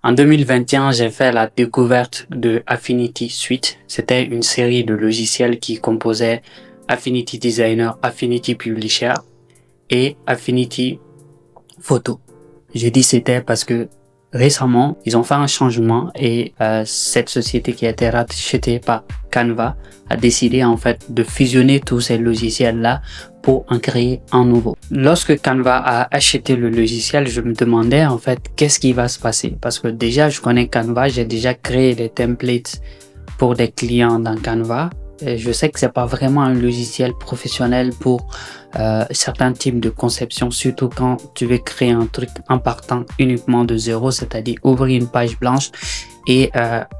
En 2021, j'ai fait la découverte de Affinity Suite. C'était une série de logiciels qui composait Affinity Designer, Affinity Publisher et Affinity Photo. J'ai dit c'était parce que récemment, ils ont fait un changement et cette société qui a été rachetée par Canva a décidé en fait de fusionner tous ces logiciels-là pour en créer un nouveau. Lorsque Canva a acheté le logiciel, je me demandais en fait qu'est-ce qui va se passer parce que déjà je connais Canva, j'ai déjà créé des templates pour des clients dans Canva. Et je sais que c'est pas vraiment un logiciel professionnel pour certains types de conception, surtout quand tu veux créer un truc en partant uniquement de zéro, c'est-à-dire ouvrir une page blanche et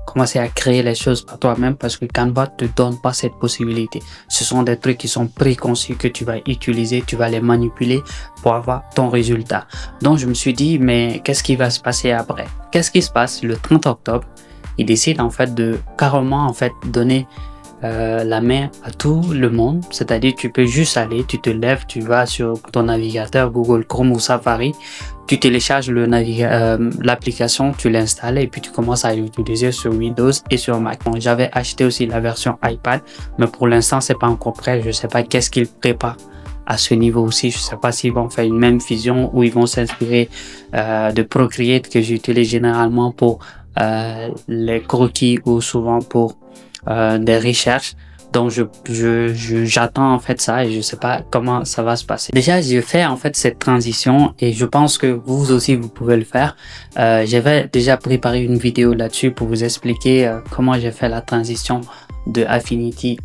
commencer à créer les choses par toi-même parce que Canva te donne pas cette possibilité. Ce sont des trucs qui sont préconçus que tu vas utiliser, tu vas les manipuler pour avoir ton résultat. Donc je me suis dit, mais qu'est-ce qui va se passer après? Qu'est-ce qui se passe le 30 octobre? Ils décident en fait de carrément en fait donner la main à tout le monde, c'est-à-dire tu peux juste aller, tu te lèves, tu vas sur ton navigateur Google Chrome ou Safari, tu télécharges l'application, tu l'installes et puis tu commences à l'utiliser sur Windows et sur Mac. Bon, j'avais acheté aussi la version iPad, mais pour l'instant c'est pas encore prêt. Je sais pas qu'est-ce qu'ils préparent à ce niveau aussi. Je sais pas s'ils vont faire une même fusion ou ils vont s'inspirer de Procreate que j'utilise généralement pour les croquis ou souvent pour des recherches. Donc j'attends en fait ça et je sais pas comment ça va se passer. Déjà j'ai fait en fait cette transition et je pense que vous aussi vous pouvez le faire. J'avais déjà préparé une vidéo là-dessus pour vous expliquer comment j'ai fait la transition de Affinity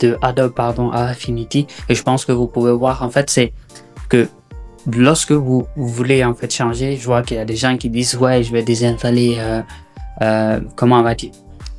de Adobe à Affinity, et je pense que vous pouvez voir en fait c'est que lorsque vous voulez en fait changer, je vois qu'il y a des gens qui disent ouais je vais désinstaller comment on va dire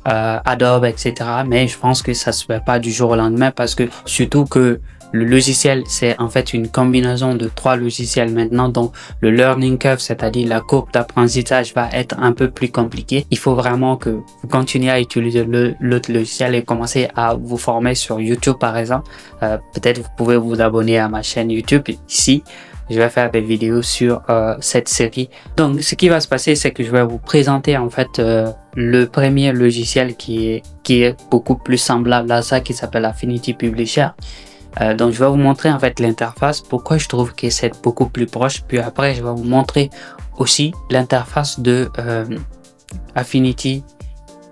Adobe, etc. Mais je pense que ça se fait pas du jour au lendemain parce que surtout que le logiciel, c'est en fait une combinaison de 3 logiciels maintenant. Donc, le learning curve, c'est-à-dire la courbe d'apprentissage va être un peu plus compliquée. Il faut vraiment que vous continuez à utiliser l'autre logiciel et commencer à vous former sur YouTube, par exemple. Peut-être vous pouvez vous abonner à ma chaîne YouTube ici. Je vais faire des vidéos sur cette série. Donc, ce qui va se passer, c'est que je vais vous présenter en fait le premier logiciel qui est beaucoup plus semblable à ça, qui s'appelle Affinity Publisher. Donc, je vais vous montrer en fait l'interface, pourquoi je trouve que c'est beaucoup plus proche. Puis après, je vais vous montrer aussi l'interface de Affinity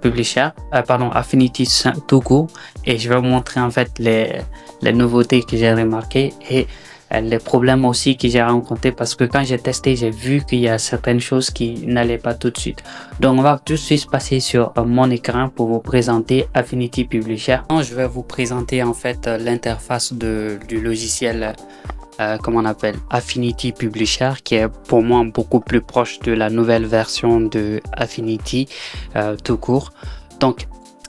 Publisher, Affinity tout court. Et je vais vous montrer en fait les nouveautés que j'ai remarquées et les problèmes aussi que j'ai rencontrés parce que quand j'ai testé, j'ai vu qu'il y a certaines choses qui n'allaient pas tout de suite. Donc, on va tout de suite passer sur mon écran pour vous présenter Affinity Publisher. Je vais vous présenter en fait l'interface du logiciel comment on appelle Affinity Publisher, qui est pour moi beaucoup plus proche de la nouvelle version de Affinity tout court. Donc,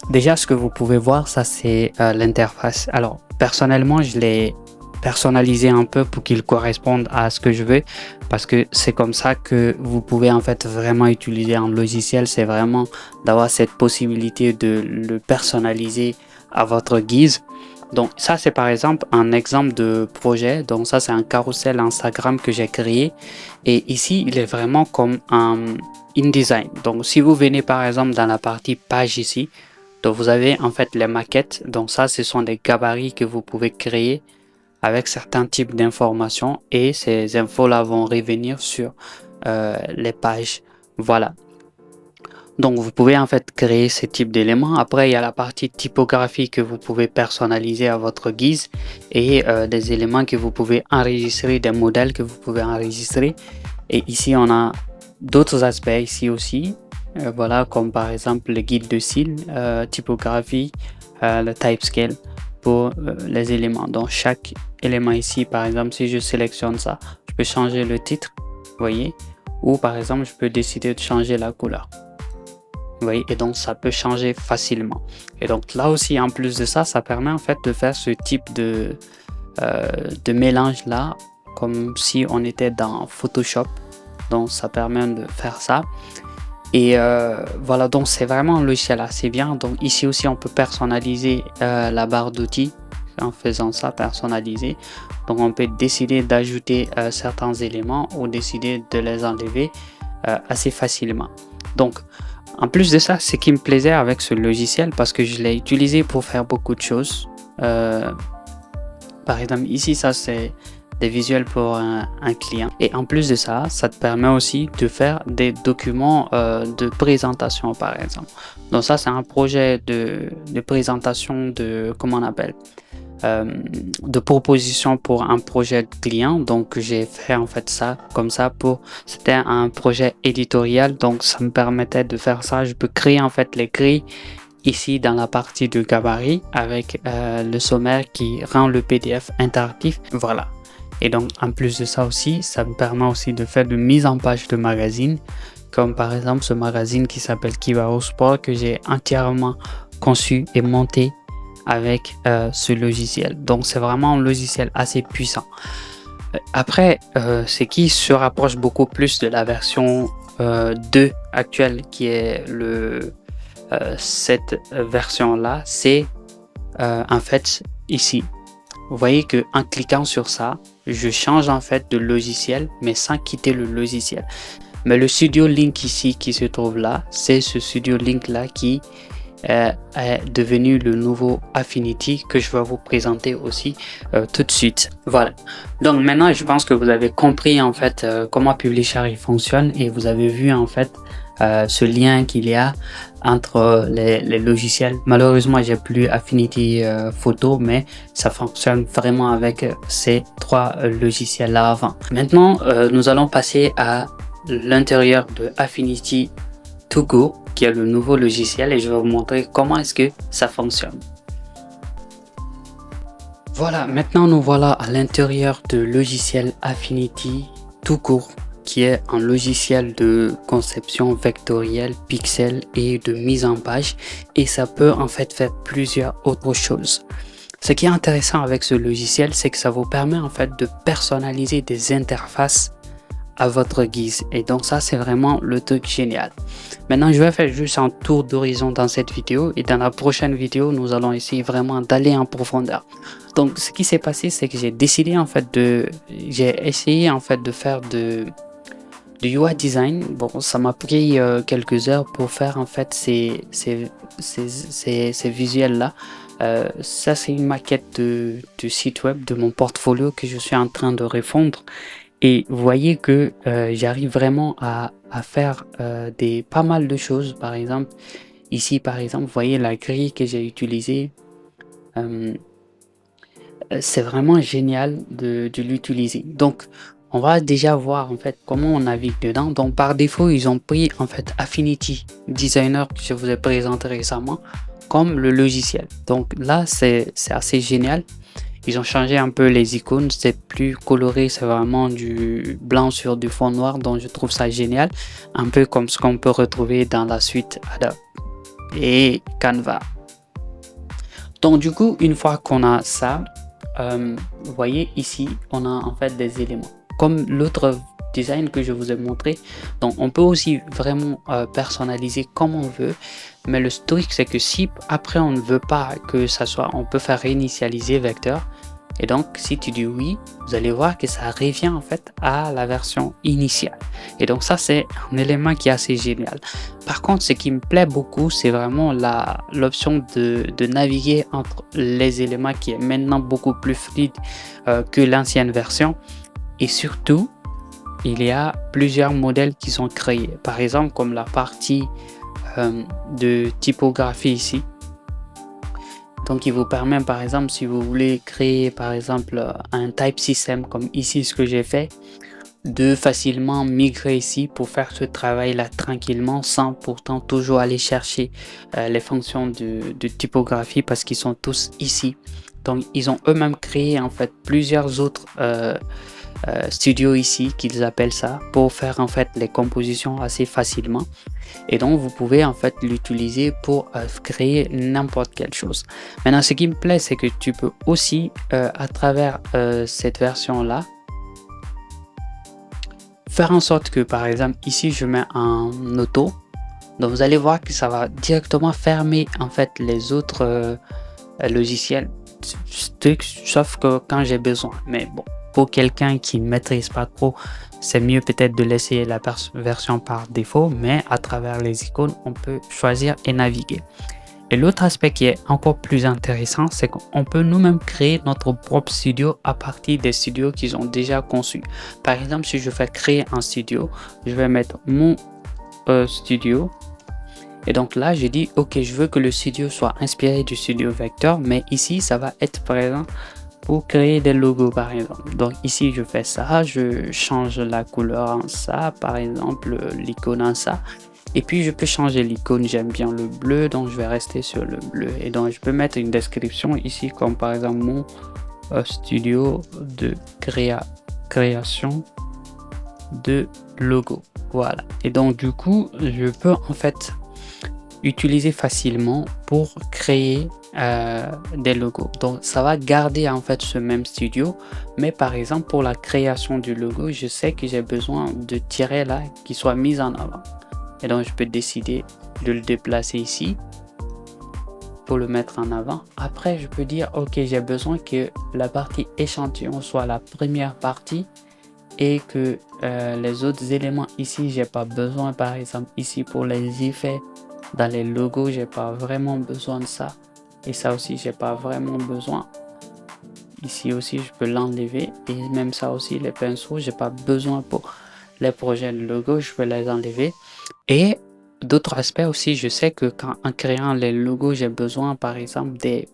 déjà, ce que vous pouvez voir, ça c'est l'interface. Alors, personnellement, je l'ai personnaliser un peu pour qu'il corresponde à ce que je veux parce que c'est comme ça que vous pouvez en fait vraiment utiliser un logiciel. C'est vraiment d'avoir cette possibilité de le personnaliser à votre guise. Donc ça c'est par exemple un exemple de projet. Donc ça c'est un carrousel Instagram que j'ai créé et ici il est vraiment comme un InDesign. Donc si vous venez par exemple dans la partie page ici, donc vous avez en fait les maquettes. Donc ça ce sont des gabarits que vous pouvez créer avec certains types d'informations et ces infos là vont revenir sur les pages. Voilà. Donc vous pouvez en fait créer ce type d'éléments. Après il y a la partie typographie que vous pouvez personnaliser à votre guise et des éléments que vous pouvez enregistrer, des modèles que vous pouvez enregistrer. Et ici on a d'autres aspects ici aussi. Voilà, comme par exemple le guide de style, typographie, le type scale pour les éléments. Donc chaque élément ici, par exemple, si je sélectionne ça, je peux changer le titre, vous voyez, ou par exemple, je peux décider de changer la couleur. Vous voyez, et donc ça peut changer facilement. Et donc là aussi, en plus de ça, ça permet en fait de faire ce type de mélange là, comme si on était dans Photoshop. Donc ça permet de faire ça. Et voilà, donc c'est vraiment un logiciel assez bien. Donc ici aussi on peut personnaliser la barre d'outils en faisant ça, personnaliser. Donc on peut décider d'ajouter certains éléments ou décider de les enlever. assez facilement. Donc, en plus de ça, ce qui me plaisait avec ce logiciel, parce que je l'ai utilisé pour faire beaucoup de choses. Par exemple, ici, ça c'est des visuels pour un client. Et en plus de ça, ça te permet aussi de faire des documents de présentation, par exemple. Donc ça, c'est un projet de présentation de, comment on appelle, de proposition pour un projet de client. Donc j'ai fait en fait ça comme ça c'était un projet éditorial, donc ça me permettait de faire ça. Je peux créer en fait les grilles ici dans la partie de gabarit avec le sommaire qui rend le PDF interactif. Voilà. Et donc en plus de ça aussi, ça me permet aussi de faire de mise en page de magazine, comme par exemple ce magazine qui s'appelle Kibao Sport, que j'ai entièrement conçu et monté avec ce logiciel. Donc c'est vraiment un logiciel assez puissant. Après, ce qui se rapproche beaucoup plus de la version 2 actuelle, qui est cette version là, c'est en fait ici. Vous voyez que en cliquant sur ça, je change en fait de logiciel, mais sans quitter le logiciel. Mais le Studio Link ici qui se trouve là, c'est ce Studio Link là qui est devenu le nouveau Affinity, que je vais vous présenter aussi tout de suite. Voilà. Donc maintenant, je pense que vous avez compris en fait comment Publisher il fonctionne, et vous avez vu en fait ce lien qu'il y a entre les logiciels. Malheureusement, j'ai plus Affinity Photo, mais ça fonctionne vraiment avec ces trois logiciels là avant. Maintenant, nous allons passer à l'intérieur de Affinity To Go, qui est le nouveau logiciel, et je vais vous montrer comment est-ce que ça fonctionne. Voilà, maintenant nous voilà à l'intérieur de logiciel Affinity To Go, qui est un logiciel de conception vectorielle, pixel et de mise en page, et ça peut en fait faire plusieurs autres choses. Ce qui est intéressant avec ce logiciel, c'est que ça vous permet en fait de personnaliser des interfaces à votre guise, et donc ça c'est vraiment le truc génial. Maintenant je vais faire juste un tour d'horizon dans cette vidéo, et dans la prochaine vidéo nous allons essayer vraiment d'aller en profondeur. Donc ce qui s'est passé, c'est que j'ai décidé en fait j'ai essayé en fait de faire du UI design. Bon, ça m'a pris quelques heures pour faire en fait ces visuels là. Ça c'est une maquette de site web de mon portfolio que je suis en train de refondre. Et vous voyez que j'arrive vraiment à faire pas mal de choses. Par exemple, ici, par exemple, vous voyez la grille que j'ai utilisée. C'est vraiment génial de l'utiliser. Donc, on va déjà voir en fait comment on navigue dedans. Donc, par défaut, ils ont pris en fait Affinity Designer que je vous ai présenté récemment comme le logiciel. Donc là, c'est assez génial. Ils ont changé un peu les icônes, c'est plus coloré, c'est vraiment du blanc sur du fond noir, donc je trouve ça génial, un peu comme ce qu'on peut retrouver dans la suite Adobe et Canva. Donc du coup, une fois qu'on a ça, vous voyez ici, on a en fait des éléments comme l'autre design que je vous ai montré. Donc on peut aussi vraiment personnaliser comme on veut, mais le truc c'est que si après on ne veut pas que ça soit, on peut faire réinitialiser vecteur, et donc si tu dis oui, vous allez voir que ça revient en fait à la version initiale, et donc ça c'est un élément qui est assez génial. Par contre, ce qui me plaît beaucoup, c'est vraiment l'option de naviguer entre les éléments, qui est maintenant beaucoup plus fluide que l'ancienne version, et surtout il y a plusieurs modèles qui sont créés, par exemple comme la partie de typographie ici. Donc il vous permet par exemple, si vous voulez créer par exemple un type system comme ici ce que j'ai fait, de facilement migrer ici pour faire ce travail là tranquillement, sans pourtant toujours aller chercher les fonctions de typographie, parce qu'ils sont tous ici. Donc ils ont eux-mêmes créé en fait plusieurs autres studio ici, qu'ils appellent ça, pour faire en fait les compositions assez facilement, et donc vous pouvez en fait l'utiliser pour créer n'importe quelle chose. Maintenant, ce qui me plaît, c'est que tu peux aussi à travers cette version là faire en sorte que par exemple ici je mets un auto, donc vous allez voir que ça va directement fermer en fait les autres logiciels, sauf que quand j'ai besoin. Mais bon, pour quelqu'un qui ne maîtrise pas trop, c'est mieux peut-être de laisser la version par défaut, mais à travers les icônes, on peut choisir et naviguer. Et l'autre aspect qui est encore plus intéressant, c'est qu'on peut nous-mêmes créer notre propre studio à partir des studios qu'ils ont déjà conçus. Par exemple, si je fais créer un studio, je vais mettre mon studio. Et donc là, je dis, ok, je veux que le studio soit inspiré du studio Vector, mais ici, ça va être par exemple pour créer des logos par exemple. Donc ici, je fais ça, je change la couleur en ça, par exemple, l'icône en ça. Et puis je peux changer l'icône, j'aime bien le bleu, donc je vais rester sur le bleu. Et donc je peux mettre une description ici comme par exemple mon studio de création de logo. Voilà. Et donc du coup, je peux en fait utiliser facilement pour créer des logos. Donc ça va garder en fait ce même studio, mais par exemple pour la création du logo, je sais que j'ai besoin de tirer là qui soit mis en avant. Et donc, je peux décider de le déplacer ici pour le mettre en avant. Après, je peux dire, ok, j'ai besoin que la partie échantillon soit la première partie et que les autres éléments ici, j'ai pas besoin. Par exemple, ici pour les effets dans les logos, j'ai pas vraiment besoin de ça. Et ça aussi, j'ai pas vraiment besoin. Ici aussi, je peux l'enlever. Et même ça aussi, les pinceaux, j'ai pas besoin pour les projets de logo, je peux les enlever. Et d'autres aspects aussi, je sais que quand en créant les logos, j'ai besoin par exemple des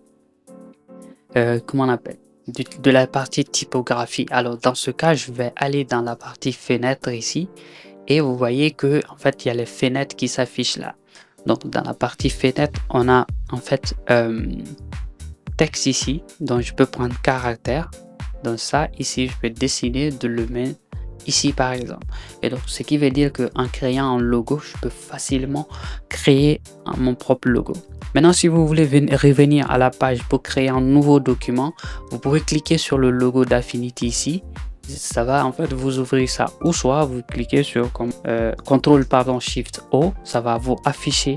comment on appelle de la partie typographie. Alors dans ce cas, je vais aller dans la partie fenêtre ici et vous voyez que en fait il y a les fenêtres qui s'affichent là. Donc dans la partie fenêtre, on a en fait texte ici, donc je peux prendre caractère. Donc ça ici, je peux décider de le mettre ici par exemple. Et donc ce qui veut dire que en créant un logo, je peux facilement créer mon propre logo. Maintenant, si vous voulez revenir à la page pour créer un nouveau document, vous pouvez cliquer sur le logo d'Affinity ici. Ça va en fait vous ouvrir ça, ou soit vous cliquez sur CTRL Shift O, ça va vous afficher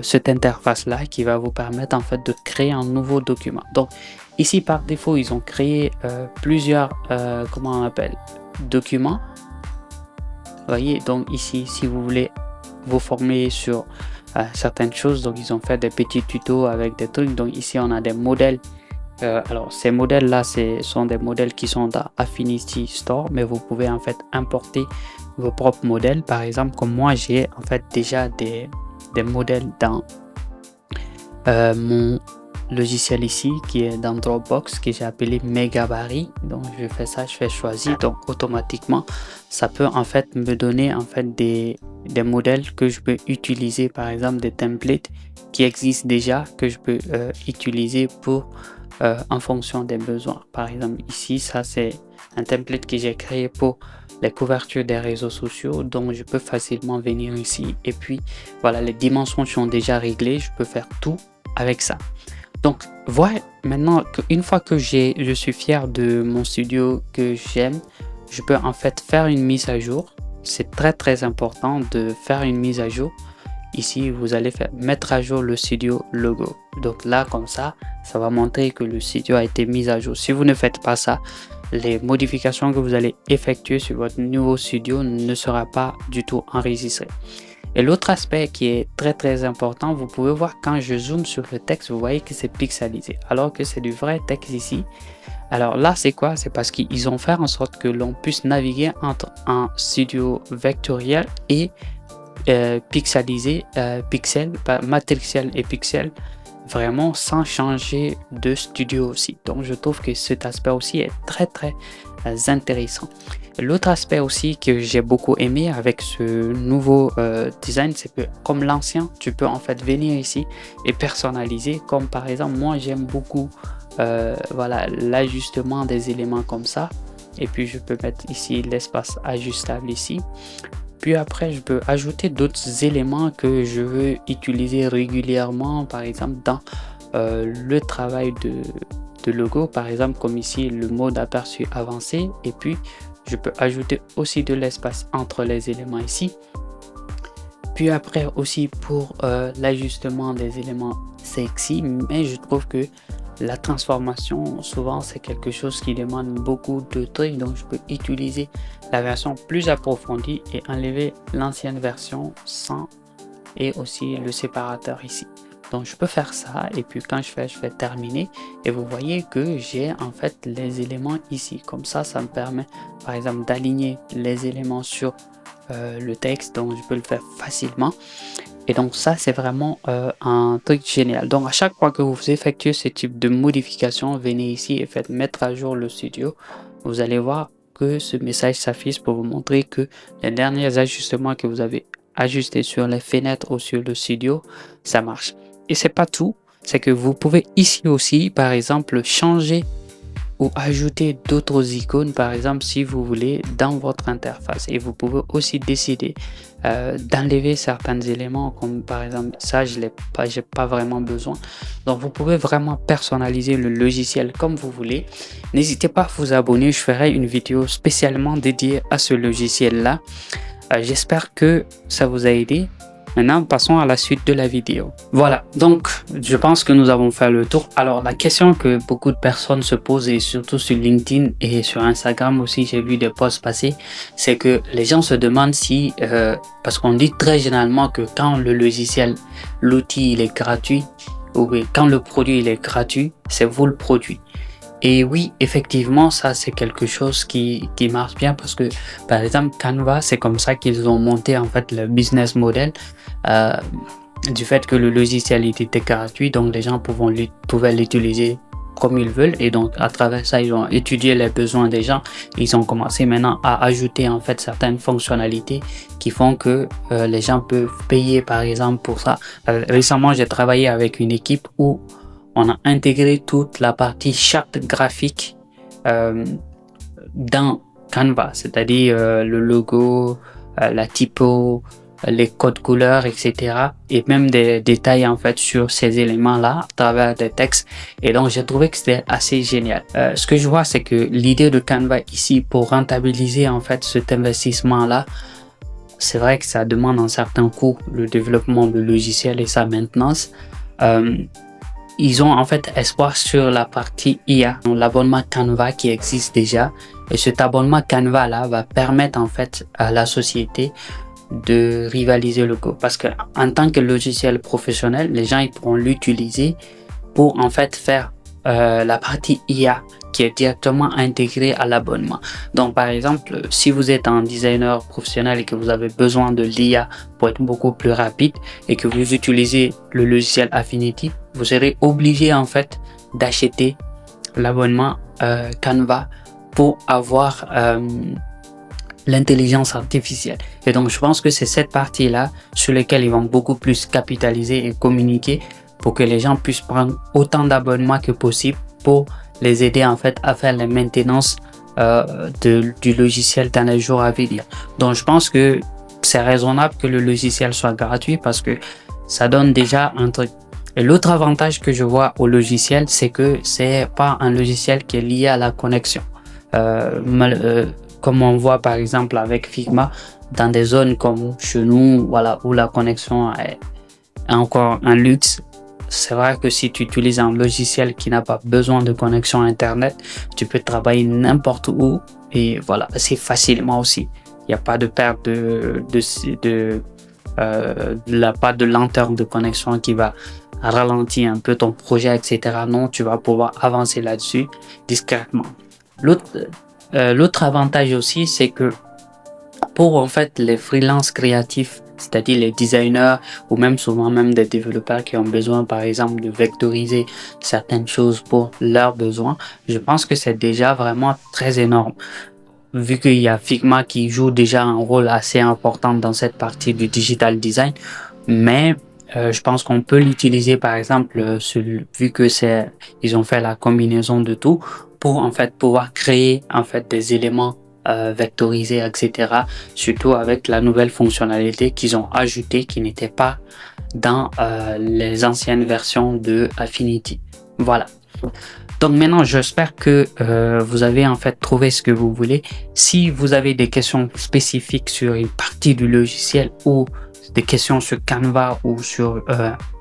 cette interface là qui va vous permettre en fait de créer un nouveau document. Donc ici par défaut ils ont créé plusieurs comment on appelle documents. Vous voyez, donc ici si vous voulez vous former sur certaines choses, donc ils ont fait des petits tutos avec des trucs. Donc ici on a des modèles. Alors ces modèles là sont des modèles qui sont dans Affinity Store, mais vous pouvez en fait importer vos propres modèles. Par exemple, comme moi j'ai en fait déjà des modèles dans mon logiciel ici qui est dans Dropbox, que j'ai appelé Megabari. Donc je fais ça, je fais choisir, donc automatiquement ça peut en fait me donner en fait des modèles que je peux utiliser, par exemple des templates qui existent déjà que je peux utiliser pour en fonction des besoins. Par exemple ici, ça c'est un template que j'ai créé pour les couvertures des réseaux sociaux, donc je peux facilement venir ici et puis voilà, les dimensions sont déjà réglées, je peux faire tout avec ça. Donc voilà, maintenant une fois que je suis fier de mon studio que j'aime, je peux en fait faire une mise à jour. C'est très important de faire une mise à jour. Ici vous allez mettre à jour le studio logo. Donc là comme ça va montrer que le studio a été mis à jour. Si vous ne faites pas ça, les modifications que vous allez effectuer sur votre nouveau studio ne sera pas du tout enregistré. Et l'autre aspect qui est très important, vous pouvez voir quand je zoome sur le texte, vous voyez que c'est pixelisé alors que c'est du vrai texte ici. Alors là c'est quoi? C'est parce qu'ils ont fait en sorte que l'on puisse naviguer entre un studio vectoriel et pixelisé, matriciel et pixel, vraiment sans changer de studio aussi. Donc je trouve que cet aspect aussi est très intéressant. L'autre aspect aussi que j'ai beaucoup aimé avec ce nouveau design, c'est que comme l'ancien, tu peux en fait venir ici et personnaliser. Comme par exemple, moi j'aime beaucoup voilà, l'ajustement des éléments comme ça. Et puis je peux mettre ici l'espace ajustable ici. Puis après, je peux ajouter d'autres éléments que je veux utiliser régulièrement, par exemple dans le travail de logo, par exemple comme ici le mode aperçu avancé. Et puis je peux ajouter aussi de l'espace entre les éléments ici. Puis après aussi pour l'ajustement des éléments sexy, mais je trouve que la transformation, souvent c'est quelque chose qui demande beaucoup de trucs, donc je peux utiliser la version plus approfondie et enlever l'ancienne version sans, et aussi le séparateur ici. Donc je peux faire ça et puis quand je fais terminer et vous voyez que j'ai en fait les éléments ici. Comme ça me permet par exemple d'aligner les éléments sur le texte, donc je peux le faire facilement. Et donc ça c'est vraiment un truc génial. Donc à chaque fois que vous effectuez ce type de modification, venez ici et faites mettre à jour le studio. Vous allez voir que ce message s'affiche pour vous montrer que les derniers ajustements que vous avez ajustés sur les fenêtres ou sur le studio, ça marche. Et c'est pas tout, c'est que vous pouvez ici aussi par exemple changer ou ajouter d'autres icônes, par exemple si vous voulez, dans votre interface. Et vous pouvez aussi décider d'enlever certains éléments, comme par exemple ça j'ai pas vraiment besoin. Donc vous pouvez vraiment personnaliser le logiciel comme vous voulez. N'hésitez pas à vous abonner, je ferai une vidéo spécialement dédiée à ce logiciel là. J'espère que ça vous a aidé. Maintenant, passons à la suite de la vidéo. Voilà, donc je pense que nous avons fait le tour. Alors, la question que beaucoup de personnes se posent, et surtout sur LinkedIn et sur Instagram aussi, j'ai vu des posts passer, c'est que les gens se demandent si, parce qu'on dit très généralement que quand le logiciel, l'outil, il est gratuit, ou quand le produit il est gratuit, c'est vous le produit. Et oui, effectivement, ça c'est quelque chose qui marche bien parce que par exemple Canva, c'est comme ça qu'ils ont monté en fait le business model du fait que le logiciel était gratuit, donc les gens pouvaient l'utiliser comme ils veulent et donc à travers ça ils ont étudié les besoins des gens. Ils ont commencé maintenant à ajouter en fait certaines fonctionnalités qui font que les gens peuvent payer par exemple pour ça. Récemment, j'ai travaillé avec une équipe où on a intégré toute la partie charte graphique dans Canva, c'est-à-dire le logo, la typo, les codes couleurs, etc. Et même des détails en fait sur ces éléments-là à travers des textes. Et donc j'ai trouvé que c'était assez génial. Ce que je vois, c'est que l'idée de Canva ici pour rentabiliser en fait cet investissement-là, c'est vrai que ça demande un certain coût, le développement de logiciels et sa maintenance. Ils ont en fait espoir sur la partie IA, l'abonnement Canva qui existe déjà. Et cet abonnement Canva là va permettre en fait à la société de rivaliser le coût. Parce que en tant que logiciel professionnel, les gens ils pourront l'utiliser pour en fait faire la partie IA qui est directement intégrée à l'abonnement. Donc par exemple, si vous êtes un designer professionnel et que vous avez besoin de l'IA pour être beaucoup plus rapide et que vous utilisez le logiciel Affinity, vous serez obligé en fait d'acheter l'abonnement Canva pour avoir l'intelligence artificielle. Et donc je pense que c'est cette partie là sur laquelle ils vont beaucoup plus capitaliser et communiquer pour que les gens puissent prendre autant d'abonnements que possible pour les aider en fait à faire la maintenance du logiciel dans les jours à venir. Donc je pense que c'est raisonnable que le logiciel soit gratuit parce que ça donne déjà un truc. Et l'autre avantage que je vois au logiciel, c'est que c'est pas un logiciel qui est lié à la connexion. Comme on voit par exemple avec Figma, dans des zones comme chez nous, voilà, où la connexion est encore un luxe. C'est vrai que si tu utilises un logiciel qui n'a pas besoin de connexion internet, tu peux travailler n'importe où et voilà, c'est facilement aussi. Il n'y a pas de perte pas de lenteur de connexion qui va ralentir un peu ton projet, etc. Non, tu vas pouvoir avancer là-dessus discrètement. L'autre avantage aussi, c'est que pour en fait les freelances créatifs, c'est-à-dire les designers ou même souvent même des développeurs qui ont besoin par exemple de vectoriser certaines choses pour leurs besoins, je pense que c'est déjà vraiment très énorme. Vu qu'il y a Figma qui joue déjà un rôle assez important dans cette partie du digital design, mais je pense qu'on peut l'utiliser par exemple vu que ils ont fait la combinaison de tout pour en fait pouvoir créer en fait des éléments vectorisés, etc. Surtout avec la nouvelle fonctionnalité qu'ils ont ajoutée qui n'était pas dans les anciennes versions de Affinity. Voilà. Donc maintenant, j'espère que vous avez en fait trouvé ce que vous voulez. Si vous avez des questions spécifiques sur une partie du logiciel ou des questions sur Canva ou sur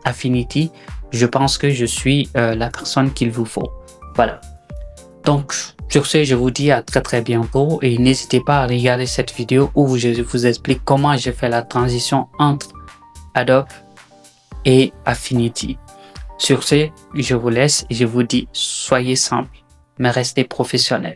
Affinity, je pense que je suis la personne qu'il vous faut. Voilà. Donc, sur ce, je vous dis à très bientôt et n'hésitez pas à regarder cette vidéo où je vous explique comment j'ai fait la transition entre Adobe et Affinity. Sur ce, je vous laisse et je vous dis soyez simple, mais restez professionnel.